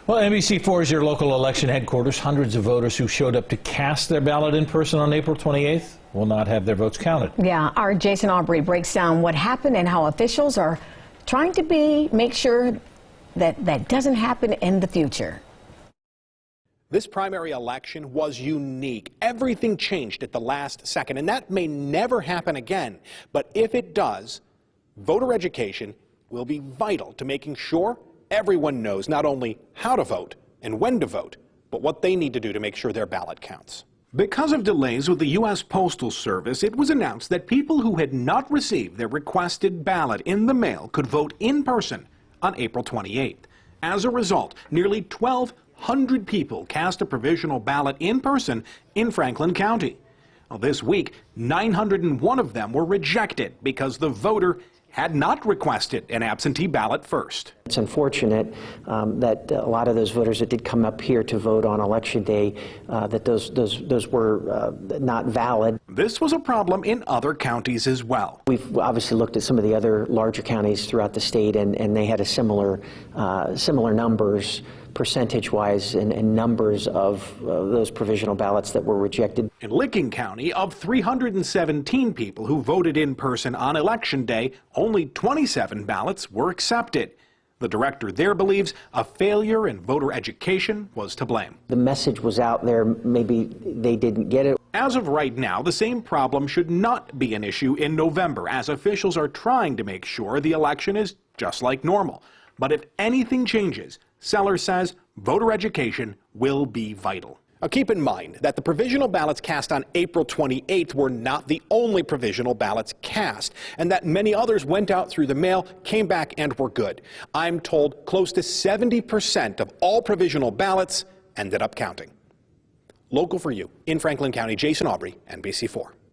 Well, NBC4 is your local election headquarters. Hundreds of voters who showed up to cast their ballot in person on April 28th will not have their votes counted. Yeah, our Jason Aubrey breaks down what happened and how officials are trying to make sure that that doesn't happen in the future. This primary election was unique. Everything changed at the last second, and that may never happen again. But if it does, voter education will be vital to making sure everyone knows not only how to vote and when to vote, but what they need to do to make sure their ballot counts. Because of delays with the U.S. Postal Service, it was announced that people who had not received their requested ballot in the mail could vote in person on April 28th. As a result, nearly 1,200 people cast a provisional ballot in person in Franklin County. Well, this week, 901 of them were rejected because the voter had not requested an absentee ballot first. It's unfortunate that a lot of those voters that did come up here to vote on Election Day, that those were not valid. This was a problem in other counties as well. We've obviously looked at some of the other larger counties throughout the state, and they had a similar numbers, percentage-wise, and numbers of those provisional ballots that were rejected. In Licking County, of 317 people who voted in person on Election Day, only 27 ballots were accepted. The director there believes a failure in voter education was to blame. The message was out there, maybe they didn't get it. As of right now, the same problem should not be an issue in November, as officials are trying to make sure the election is just like normal. But if anything changes, Sellers says voter education will be vital. Now keep in mind that the provisional ballots cast on April 28th were not the only provisional ballots cast, and that many others went out through the mail, came back, and were good. I'm told close to 70% of all provisional ballots ended up counting. Local for you in Franklin County, Jason Aubrey, NBC4.